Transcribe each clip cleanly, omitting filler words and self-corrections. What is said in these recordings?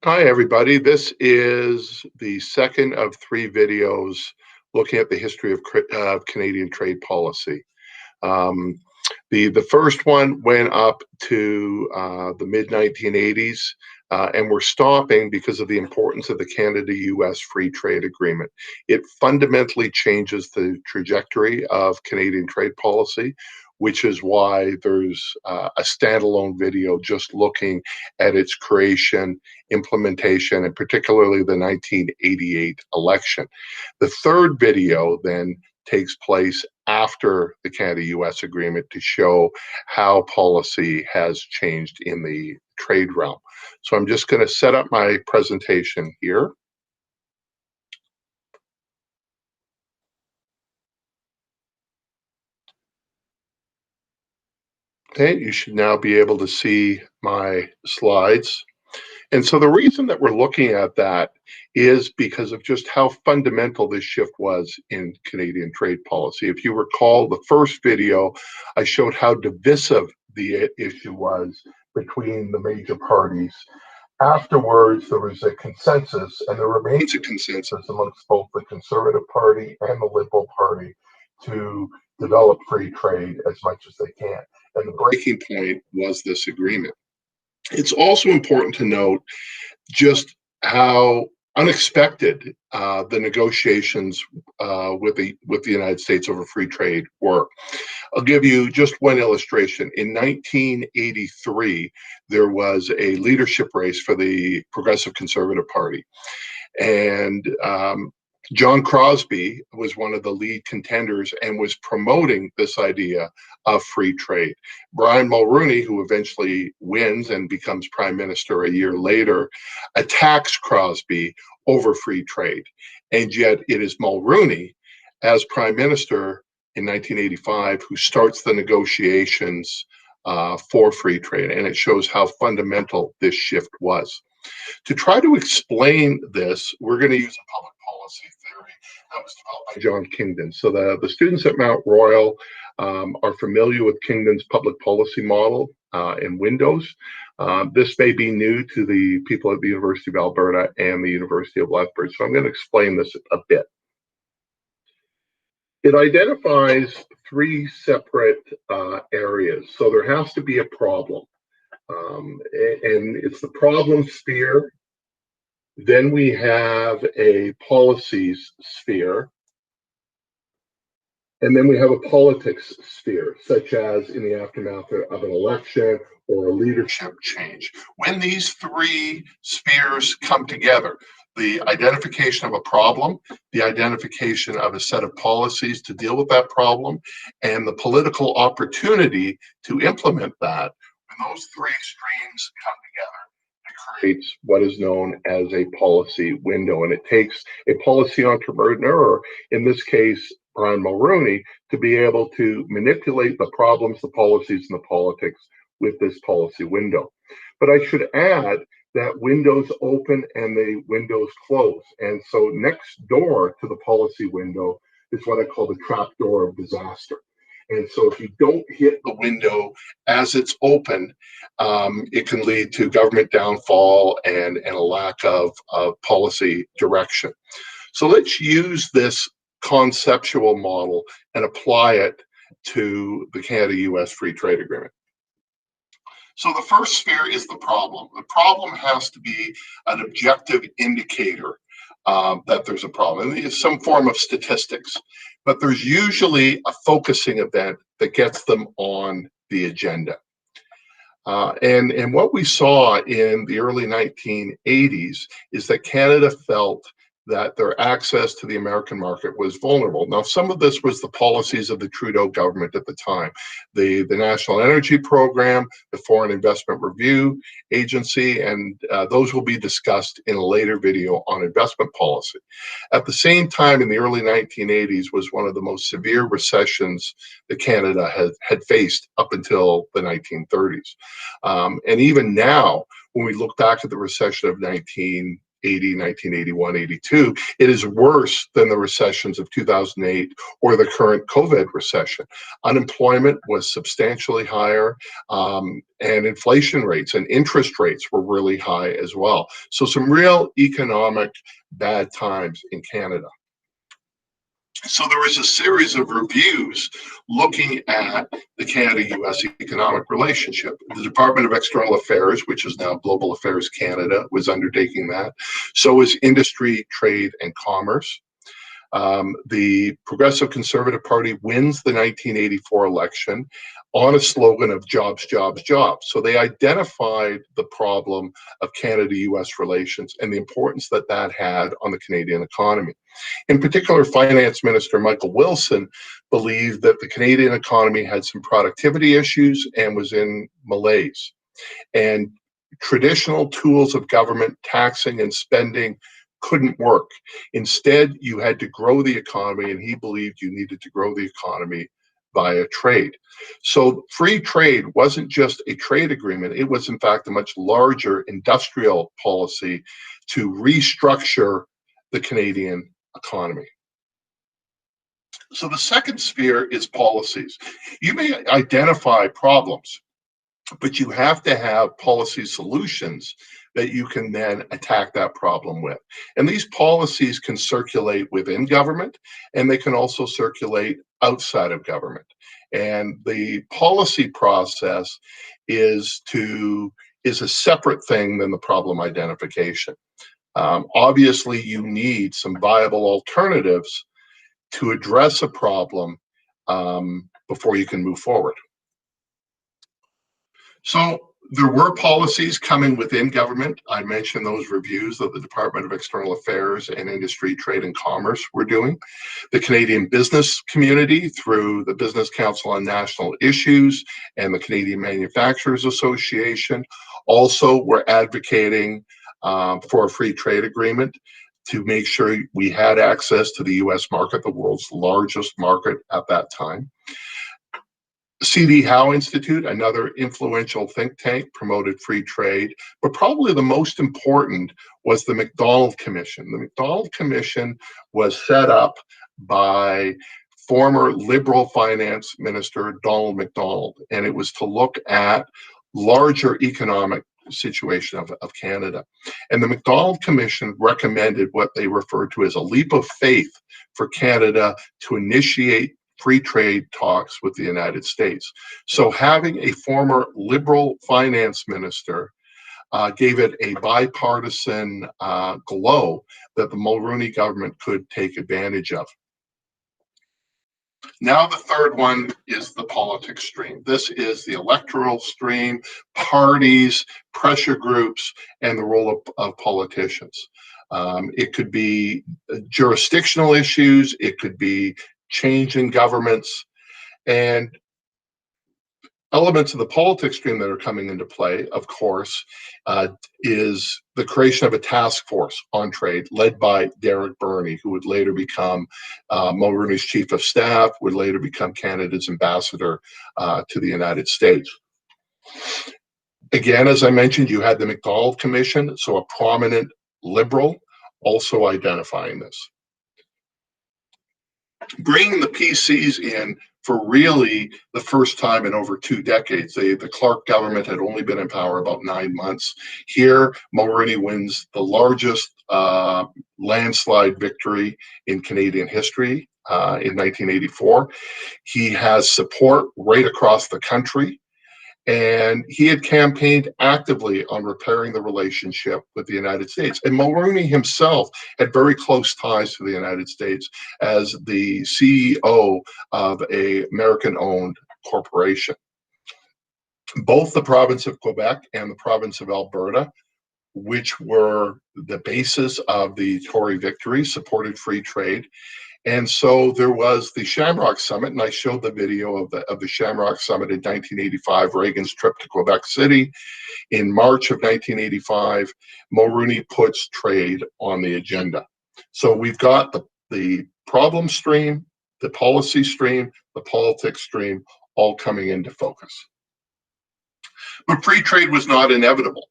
Hi, everybody. This is the second of three videos looking at the history of Canadian trade policy. Um, the first one went up to the mid 1980s, and we're stopping because of the importance of the Canada-US Free Trade Agreement. It fundamentally changes the trajectory of Canadian trade policy, which is why there's a standalone video just looking at its creation, implementation, and particularly the 1988 election. The third video then takes place after the Canada-US agreement to show how policy has changed in the trade realm. So I'm just going to set up my presentation here. Okay, you should now be able to see my slides. And so the reason that we're looking at that is because of just how fundamental this shift was in Canadian trade policy. If you recall the first video, I showed how divisive the issue was between the major parties. Afterwards, there was a consensus, and there remains a consensus amongst both the Conservative Party and the Liberal Party to develop free trade as much as they can. And the breaking point was this agreement. It's also important to note just how unexpected the negotiations with the United States over free trade were. I'll give you just one illustration. In 1983, there was a leadership race for the Progressive Conservative Party, and John Crosbie was one of the lead contenders and was promoting this idea of free trade. Brian Mulroney, who eventually wins and becomes prime minister a year later, attacks Crosbie over free trade. And yet it is Mulroney, as prime minister in 1985, who starts the negotiations for free trade. And it shows how fundamental this shift was. To try to explain this, we're going to use a public policy theory that was developed by John Kingdon. So the students at Mount Royal are familiar with Kingdon's public policy model in Windows. This may be new to the people at the University of Alberta and the University of Lethbridge, so I'm going to explain this a bit. It identifies three separate areas. So there has to be a problem. And it's the problem sphere. Then we have a policies sphere. And then we have a politics sphere, such as in the aftermath of an election or a leadership change. When these three spheres come together, the identification of a problem, the identification of a set of policies to deal with that problem, and the political opportunity to implement that, when those three streams come together, it creates what is known as a policy window. And it takes a policy entrepreneur, or in this case, Brian Mulroney, to be able to manipulate the problems, the policies, and the politics with this policy window. But I should add that windows open and the windows close. And so next door to the policy window is what I call the trap door of disaster. And so if you don't hit the window as it's open, it can lead to government downfall and a lack of policy direction. So let's use this conceptual model and apply it to the Canada-US Free Trade Agreement. So the first sphere is the problem. The problem has to be an objective indicator that there's a problem. And it's some form of statistics, but there's usually a focusing event that gets them on the agenda. And what we saw in the early 1980s is that Canada felt that their access to the American market was vulnerable. Now, some of this was the policies of the Trudeau government at the time, the National Energy Program, the Foreign Investment Review Agency, and those will be discussed in a later video on investment policy. At the same time, in the early 1980s was one of the most severe recessions that Canada had faced up until the 1930s. And even now, when we look back at the recession of 1981, 82. It is worse than the recessions of 2008 or the current COVID recession. Unemployment was substantially higher, and inflation rates and interest rates were really high as well. So some real economic bad times in Canada. So there was a series of reviews looking at the Canada-US economic relationship. The Department of External Affairs, which is now Global Affairs Canada, was undertaking that. So was Industry, Trade, and Commerce. The Progressive Conservative Party wins the 1984 election on a slogan of jobs, jobs, jobs. So they identified the problem of Canada-US relations and the importance that that had on the Canadian economy. In particular, Finance Minister Michael Wilson believed that the Canadian economy had some productivity issues and was in malaise. And traditional tools of government, taxing and spending, couldn't work. Instead, you had to grow the economy, and he believed you needed to grow the economy via trade. So free trade wasn't just a trade agreement, it was in fact a much larger industrial policy to restructure the Canadian economy. So the second sphere is policies. You may identify problems, but you have to have policy solutions that you can then attack that problem with. And these policies can circulate within government, and they can also circulate outside of government. And the policy process is a separate thing than the problem identification. Obviously, you need some viable alternatives to address a problem before you can move forward. So there were policies coming within government. I mentioned those reviews that the Department of External Affairs and Industry, Trade and Commerce were doing. The Canadian business community, through the Business Council on National Issues and the Canadian Manufacturers Association, also were advocating for a free trade agreement to make sure we had access to the US market, the world's largest market at that time. C.D. Howe Institute, another influential think tank, promoted free trade, but probably the most important was the Macdonald Commission. The Macdonald Commission was set up by former Liberal Finance Minister Donald Macdonald, and it was to look at larger economic situation of Canada. And the Macdonald Commission recommended what they referred to as a leap of faith for Canada to initiate free trade talks with the United States. So having a former Liberal finance minister gave it a bipartisan glow that the Mulroney government could take advantage of. Now the third one is the politics stream. This is the electoral stream, parties, pressure groups, and the role of politicians. It could be jurisdictional issues, it could be change in governments, and elements of the politics stream that are coming into play, of course, is the creation of a task force on trade led by Derek Burney, who would later become Mulroney's chief of staff, would later become Canada's ambassador to the United States. Again, as I mentioned, you had the Macdonald Commission, so a prominent Liberal also identifying this. Bringing the PCs in for really the first time in over 2 decades. The Clark government had only been in power about 9 months. Here, Mulroney wins the largest landslide victory in Canadian history in 1984. He has support right across the country, and he had campaigned actively on repairing the relationship with the United States. And Mulroney himself had very close ties to the United States as the CEO of an American-owned corporation. Both the province of Quebec and the province of Alberta, which were the basis of the Tory victory, supported free trade. And so there was the Shamrock Summit, and I showed the video of the Shamrock Summit in 1985, Reagan's trip to Quebec City. In March of 1985, Mulroney puts trade on the agenda. So we've got the problem stream, the policy stream, the politics stream, all coming into focus. But free trade was not inevitable.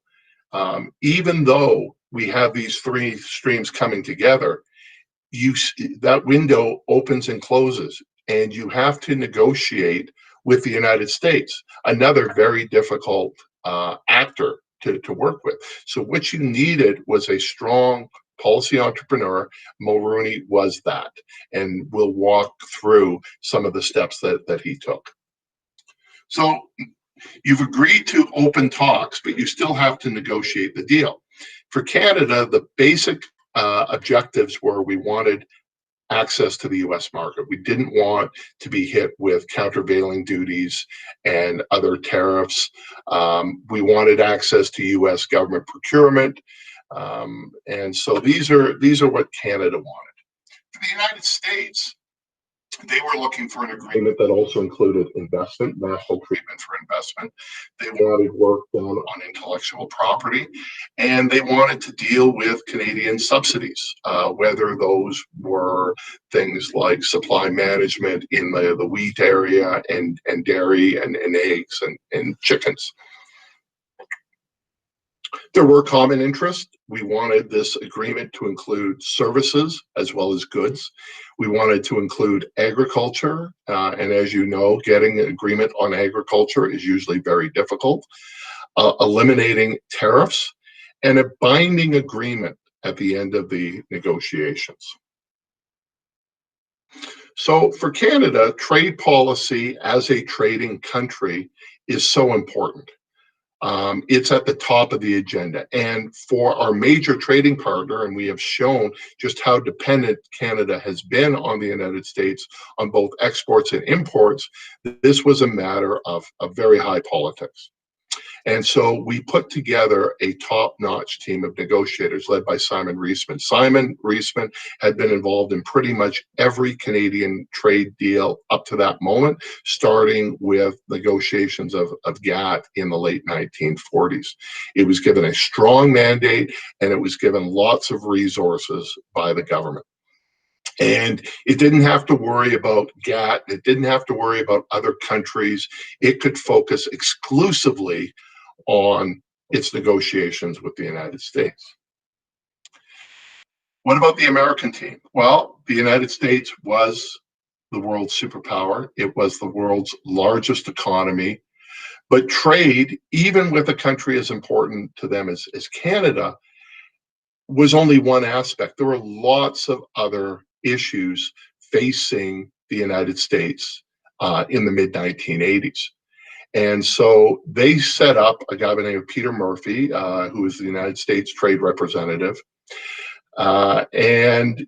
Even though we have these three streams coming together, that window opens and closes, and you have to negotiate with the United States, another very difficult actor to work with. So what you needed was a strong policy entrepreneur. Mulroney was that, and we'll walk through some of the steps that he took. So you've agreed to open talks, but you still have to negotiate the deal. For Canada, the basic objectives were we wanted access to the US market. We didn't want to be hit with countervailing duties and other tariffs. We wanted access to US government procurement. And so these are what Canada wanted. For the United States, they were looking for an agreement that also included investment, national treatment for investment. They wanted work done on intellectual property, and they wanted to deal with Canadian subsidies, whether those were things like supply management in the wheat area and dairy and eggs and chickens. There were common interests. We wanted this agreement to include services as well as goods. We wanted to include agriculture, and as you know, getting an agreement on agriculture is usually very difficult. Eliminating tariffs, and a binding agreement at the end of the negotiations. So for Canada, trade policy as a trading country is so important. It's at the top of the agenda. And for our major trading partner, and we have shown just how dependent Canada has been on the United States on both exports and imports, this was a matter of very high politics. And so we put together a top-notch team of negotiators led by Simon Reisman. Simon Reisman had been involved in pretty much every Canadian trade deal up to that moment, starting with negotiations of GATT in the late 1940s. It was given a strong mandate, and it was given lots of resources by the government. And it didn't have to worry about GATT. It didn't have to worry about other countries. It could focus exclusively on its negotiations with the United States. What about the American team? Well, the United States was the world's superpower. It was the world's largest economy. But trade, even with a country as important to them as Canada, was only one aspect. There were lots of other issues facing the United States in the mid-1980s. And so they set up a guy by the name of Peter Murphy, who was the United States Trade Representative. And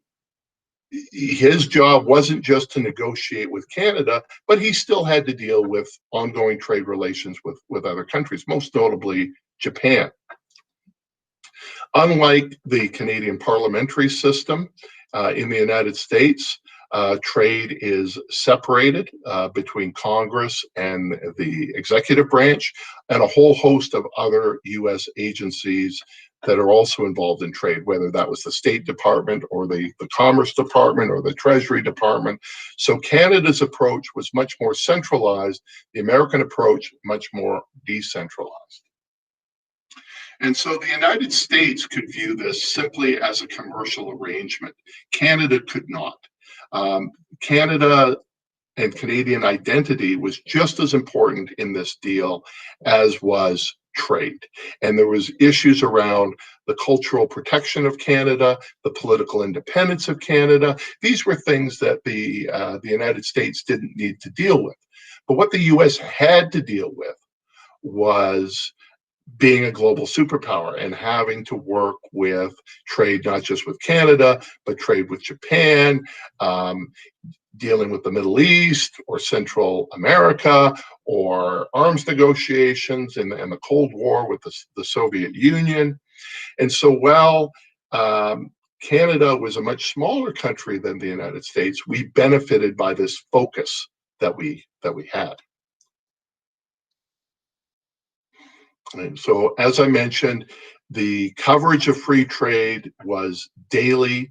his job wasn't just to negotiate with Canada, but he still had to deal with ongoing trade relations with other countries, most notably Japan. Unlike the Canadian parliamentary system, in the United States, trade is separated between Congress and the executive branch, and a whole host of other U.S. agencies that are also involved in trade, whether that was the State Department or the Commerce Department or the Treasury Department. So Canada's approach was much more centralized, the American approach much more decentralized. And so the United States could view this simply as a commercial arrangement. Canada could not. Canada and Canadian identity was just as important in this deal as was trade. And there was issues around the cultural protection of Canada, the political independence of Canada. These were things that the United States didn't need to deal with. But what the US had to deal with was being a global superpower and having to work with trade, not just with Canada, but trade with Japan, dealing with the Middle East or Central America, or arms negotiations and the Cold War with the Soviet Union. And so while Canada was a much smaller country than the United States, we benefited by this focus that we had. And so, as I mentioned, the coverage of free trade was daily.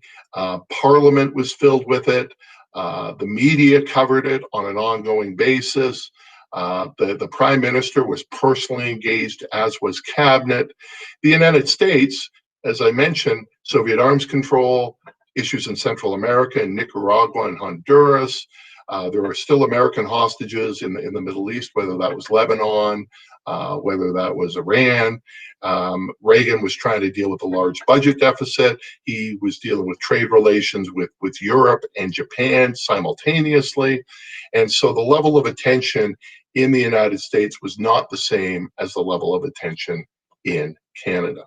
Parliament was filled with it. The media covered it on an ongoing basis. The Prime Minister was personally engaged, as was Cabinet. The United States as I mentioned, Soviet arms control, issues in Central America, in Nicaragua and Honduras. There are still American hostages in the Middle East, whether that was Lebanon, whether that was Iran. Reagan was trying to deal with a large budget deficit. He was dealing with trade relations with Europe and Japan simultaneously. And so the level of attention in the United States was not the same as the level of attention in Canada.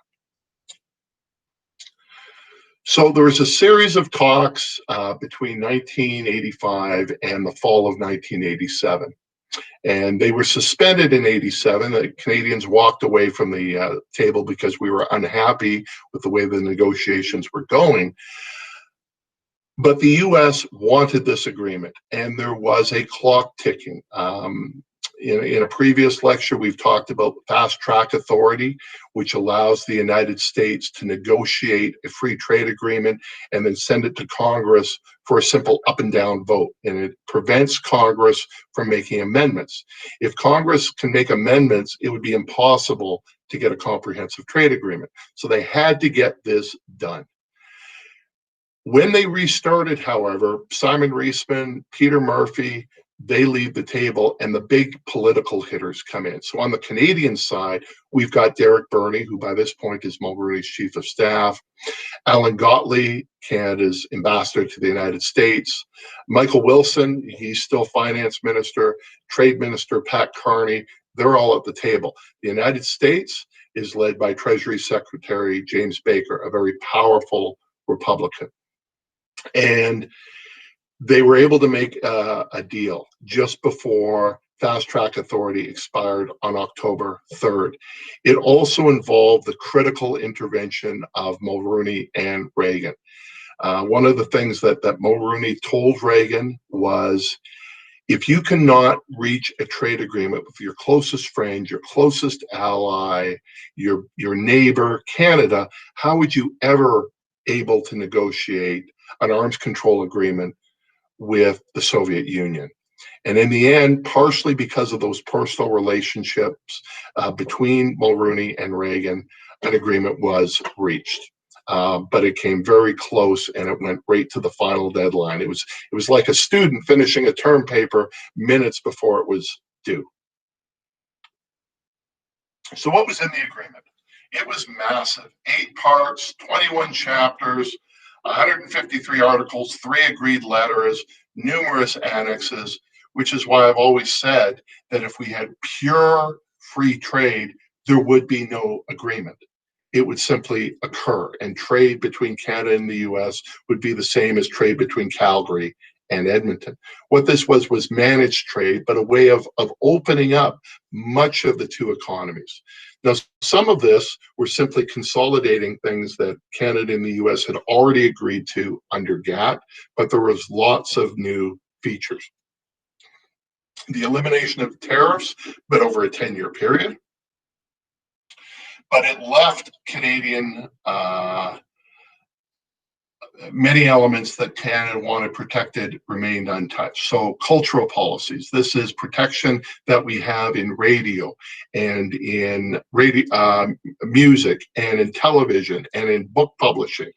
So there was a series of talks between 1985 and the fall of 1987. And they were suspended in 87. The Canadians walked away from the table because we were unhappy with the way the negotiations were going. But the US wanted this agreement, and there was a clock ticking. In a previous lecture, we've talked about fast track authority, which allows the United States to negotiate a free trade agreement and then send it to Congress for a simple up and down vote. And it prevents Congress from making amendments. If Congress can make amendments, it would be impossible to get a comprehensive trade agreement. So they had to get this done. When they restarted, however, Simon Reisman, Peter Murphy, they leave the table and the big political hitters come in. So on the Canadian side, we've got Derek Burney, who by this point is Mulroney's chief of staff, Alan Gottlieb, Canada's ambassador to the United States, Michael Wilson, he's still finance minister, trade minister Pat Carney, they're all at the table. The United States is led by Treasury Secretary James Baker, a very powerful Republican. And they were able to make a deal just before fast track authority expired on October 3rd. It also involved the critical intervention of Mulroney and Reagan. One of the things that Mulroney told Reagan was, if you cannot reach a trade agreement with your closest friend, your closest ally, your neighbor, Canada, how would you ever able to negotiate an arms control agreement with the Soviet Union? And in the end, partially because of those personal relationships between Mulroney and Reagan, an agreement was reached. But it came very close, and it went right to the final deadline. It was like a student finishing a term paper minutes before it was due. So what was in the agreement? It was massive. 8 parts, 21 chapters, 153 articles, 3 agreed letters, numerous annexes, which is why I've always said that if we had pure free trade, there would be no agreement. It would simply occur, and trade between Canada and the US would be the same as trade between Calgary and Edmonton. What this was managed trade, but a way of opening up much of the two economies. Now, some of this were simply consolidating things that Canada and the US had already agreed to under GATT, but there was lots of new features. The elimination of tariffs, but over a 10-year period. But it left Canadian many elements that Canada wanted protected remained untouched. So cultural policies, this is protection that we have in radio and in music and in television and in book publishing.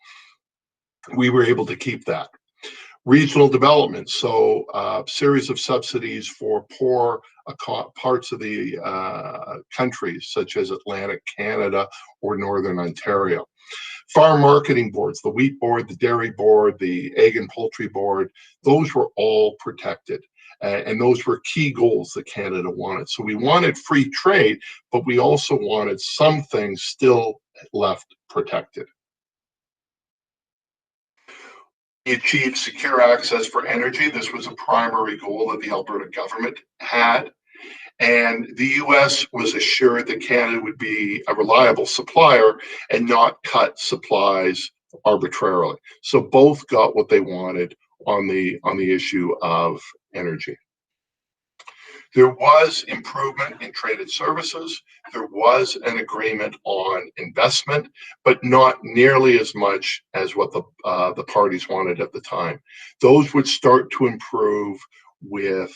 We were able to keep that. Regional development, so a series of subsidies for poor parts of the countries, such as Atlantic Canada or Northern Ontario. Farm marketing boards, the wheat board, the dairy board, the egg and poultry board, those were all protected. And those were key goals that Canada wanted. So we wanted free trade, but we also wanted some things still left protected. We achieved secure access for energy. This was a primary goal that the Alberta government had. And the US was assured that Canada would be a reliable supplier and not cut supplies arbitrarily. So both got what they wanted on the issue of energy. There was improvement in traded services. There was an agreement on investment, but not nearly as much as what the parties wanted at the time. Those would start to improve with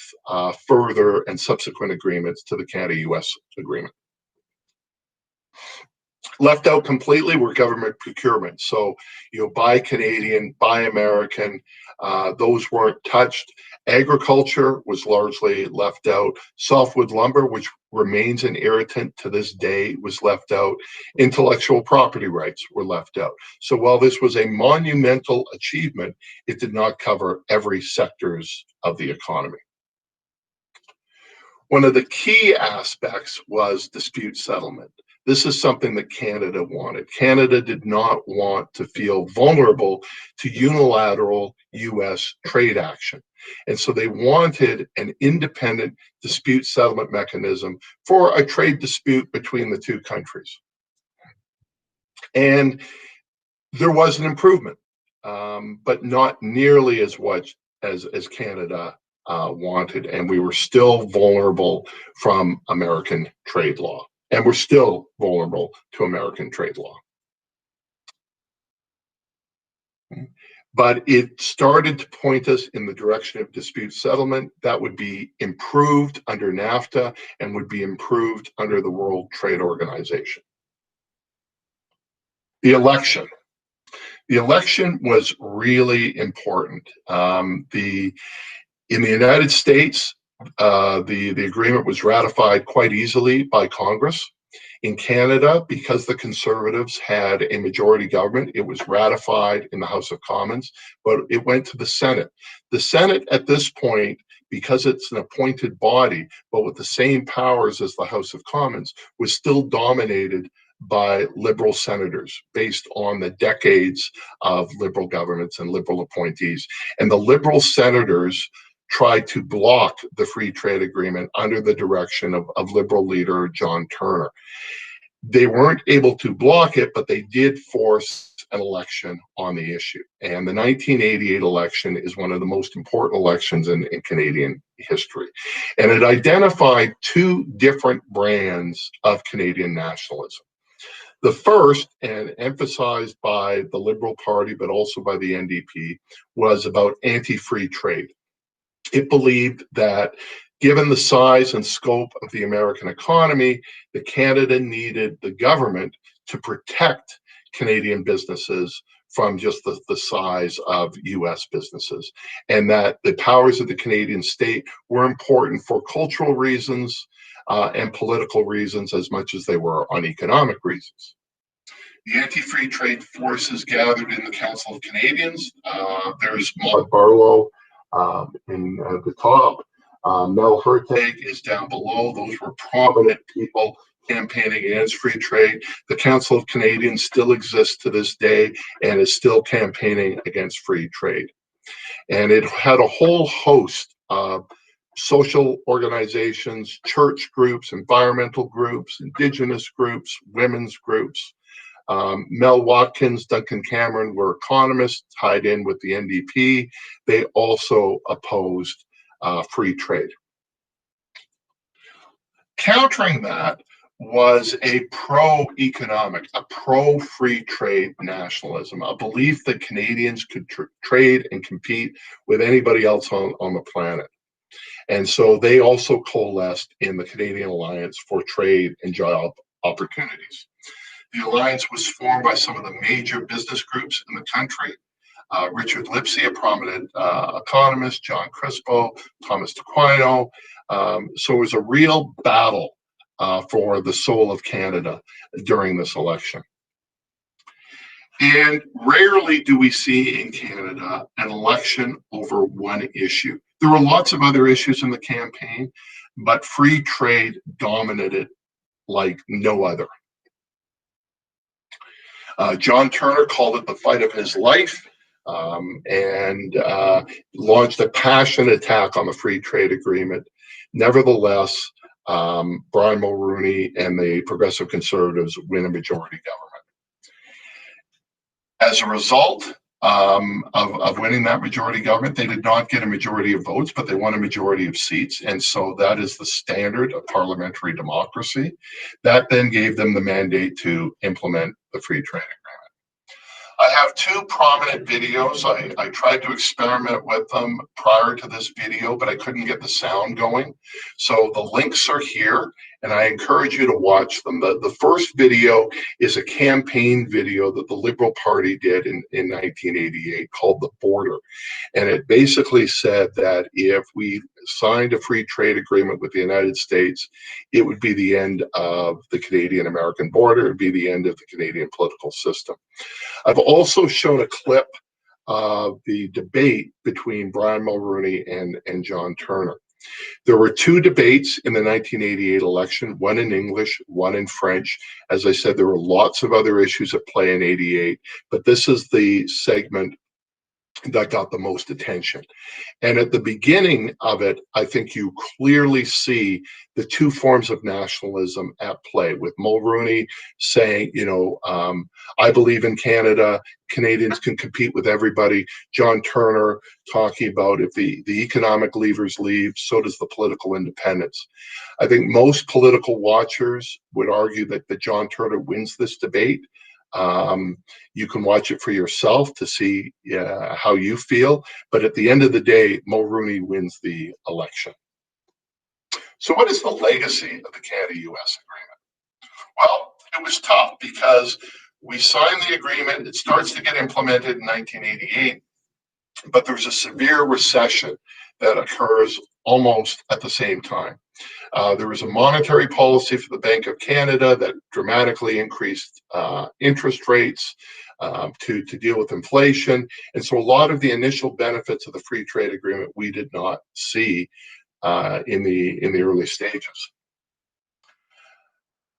further and subsequent agreements to the Canada-US agreement. Left out completely were government procurement. So, buy Canadian, buy American, those weren't touched. Agriculture was largely left out. Softwood lumber, which remains an irritant to this day, was left out. Intellectual property rights were left out. So while this was a monumental achievement, it did not cover every sectors of the economy. One of the key aspects was dispute settlement. This is something that Canada wanted. Canada did not want to feel vulnerable to unilateral US trade action. And so they wanted an independent dispute settlement mechanism for a trade dispute between the two countries. And there was an improvement, but not nearly as much as Canada wanted. And we were still vulnerable from American trade law. And we're still vulnerable to American trade law. But it started to point us in the direction of dispute settlement that would be improved under NAFTA and would be improved under the World Trade Organization. The election. The election was really important. In the United States, the agreement was ratified quite easily by Congress. In Canada, because the Conservatives had a majority government, it was ratified in the House of Commons, but it went to the Senate. The Senate at this point, because it's an appointed body, but with the same powers as the House of Commons, was still dominated by Liberal senators based on the decades of Liberal governments and Liberal appointees. And the Liberal senators tried to block the free trade agreement under the direction of Liberal leader John Turner. They weren't able to block it, but they did force an election on the issue. And the 1988 election is one of the most important elections in Canadian history. And it identified two different brands of Canadian nationalism. The first, and emphasized by the Liberal Party, but also by the NDP, was about anti-free trade. It believed that given the size and scope of the American economy, that Canada needed the government to protect Canadian businesses from just the size of US businesses, and that the powers of the Canadian state were important for cultural reasons and political reasons as much as they were on economic reasons. The anti-free trade forces gathered in the Council of Canadians. There's Maud Barlow in the top. Mel Hurtig is down below. Those were prominent people campaigning against free trade. The Council of Canadians still exists to this day and is still campaigning against free trade. And it had a whole host of social organizations, church groups, environmental groups, Indigenous groups, women's groups. Mel Watkins, Duncan Cameron were economists tied in with the NDP. They also opposed free trade. Countering that was a pro-economic, a pro-free trade nationalism, a belief that Canadians could trade and compete with anybody else on the planet. And so they also coalesced in the Canadian Alliance for Trade and Job Opportunities. The alliance was formed by some of the major business groups in the country. Richard Lipsey, a prominent economist, John Crispo, Thomas Taquino. So it was a real battle for the soul of Canada during this election. And rarely do we see in Canada an election over one issue. There were lots of other issues in the campaign, but free trade dominated like no other. John Turner called it the fight of his life and launched a passionate attack on the free trade agreement. Nevertheless, Brian Mulroney and the Progressive Conservatives win a majority government. As a result of winning that majority government, they did not get a majority of votes, but they won a majority of seats. And so that is the standard of parliamentary democracy. That then gave them the mandate to implement the free trade I have two prominent videos. I tried to experiment with them prior to this video, but I couldn't get the sound going. So the links are here, and I encourage you to watch them. The first video is a campaign video that the Liberal Party did in 1988 called The Border. And it basically said that if we signed a free trade agreement with the United States, it would be the end of the Canadian-American border. It would be the end of the Canadian political system. I've also shown a clip of the debate between Brian Mulroney and John Turner. There were two debates in the 1988 election, one in English, one in French. As I said, there were lots of other issues at play in '88, but this is the segment that got the most attention. And at the beginning of it, I think you clearly see the two forms of nationalism at play, with Mulroney saying, I believe in Canada, Canadians can compete with everybody. John Turner talking about if the economic levers leave, so does the political independence. I think most political watchers would argue that John Turner wins this debate. You can watch it for yourself to see how you feel, but at the end of the day, Mulroney wins the election. So what is the legacy of the Canada-US agreement? Well, it was tough because we signed the agreement. It starts to get implemented in 1988, but there's a severe recession that occurs almost at the same time. There was a monetary policy for the Bank of Canada that dramatically increased interest rates to deal with inflation. And so a lot of the initial benefits of the free trade agreement we did not see in the early stages.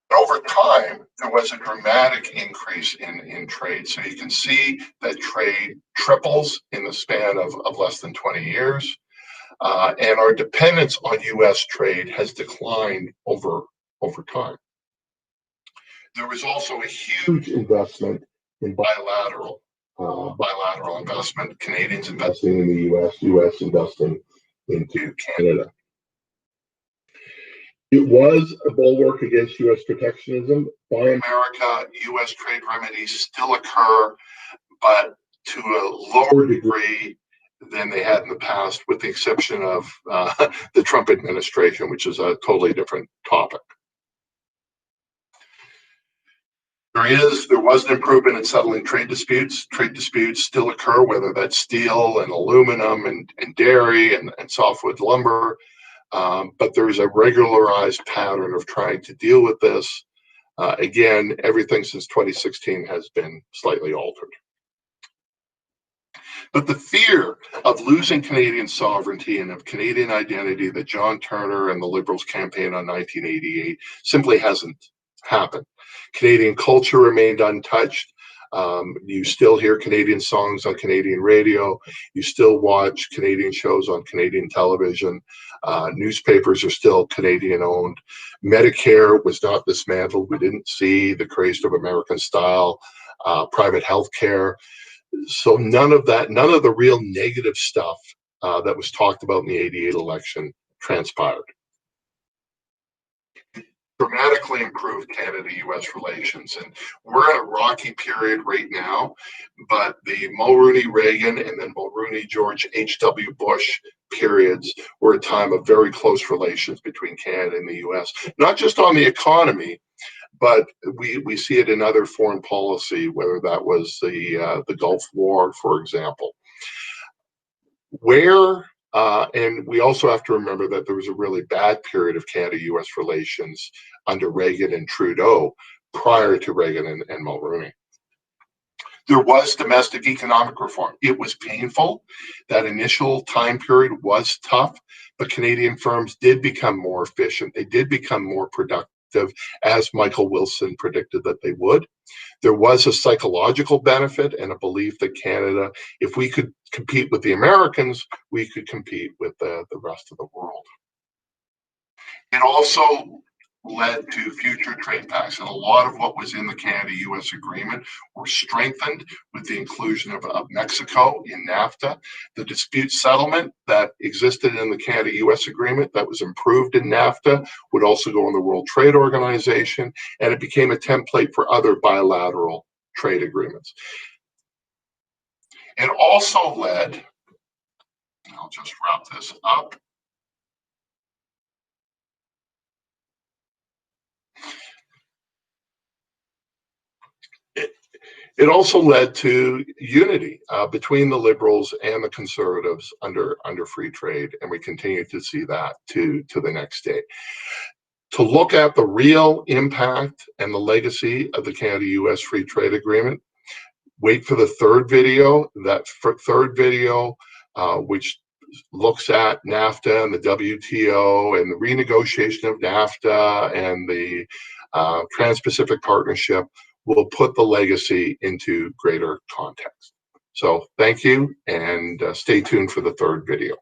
But over time, there was a dramatic increase in trade. So you can see that trade triples in the span of less than 20 years. And our dependence on U.S. trade has declined over time. There was also a huge investment in bilateral investment, Canadians investing in the U.S. investing into Canada. It was a bulwark against U.S. protectionism. Buy America, U.S. trade remedies still occur, but to a lower degree than they had in the past, with the exception of the Trump administration, which is a totally different topic. There was an improvement in settling trade disputes. Trade disputes still occur, whether that's steel and aluminum and dairy and softwood lumber. But there's a regularized pattern of trying to deal with this. Again, everything since 2016 has been slightly altered. But the fear of losing Canadian sovereignty and of Canadian identity that John Turner and the Liberals campaigned on 1988 simply hasn't happened. Canadian culture remained untouched. You still hear Canadian songs on Canadian radio. You still watch Canadian shows on Canadian television. Newspapers are still Canadian owned. Medicare was not dismantled. We didn't see the craze of American style private health care. So none of the real negative stuff that was talked about in the '88 election transpired. Dramatically improved Canada-US relations, and we're in a rocky period right now, but the Mulroney-Reagan and then Mulroney-George H.W. Bush periods were a time of very close relations between Canada and the US, not just on the economy, but we see it in other foreign policy, whether that was the Gulf War, for example. And we also have to remember that there was a really bad period of Canada-US relations under Reagan and Trudeau prior to Reagan and Mulroney. There was domestic economic reform. It was painful. That initial time period was tough, but Canadian firms did become more efficient. They did become more productive, as Michael Wilson predicted that they would. There was a psychological benefit and a belief that Canada, if we could compete with the Americans, we could compete with the rest of the world. It also led to future trade pacts, and a lot of what was in the Canada-US agreement were strengthened with the inclusion of Mexico in NAFTA. The dispute settlement that existed in the Canada-US agreement that was improved in NAFTA would also go in the World Trade Organization, and it became a template for other bilateral trade agreements. It also led, I'll just wrap this up. It also led to unity between the liberals and the conservatives under free trade, and we continue to see that to the next day. To look at the real impact and the legacy of the Canada-US Free Trade Agreement, wait for the third video. That third video, which looks at NAFTA and the WTO and the renegotiation of NAFTA and the Trans-Pacific Partnership, will put the legacy into greater context. So thank you, and stay tuned for the third video.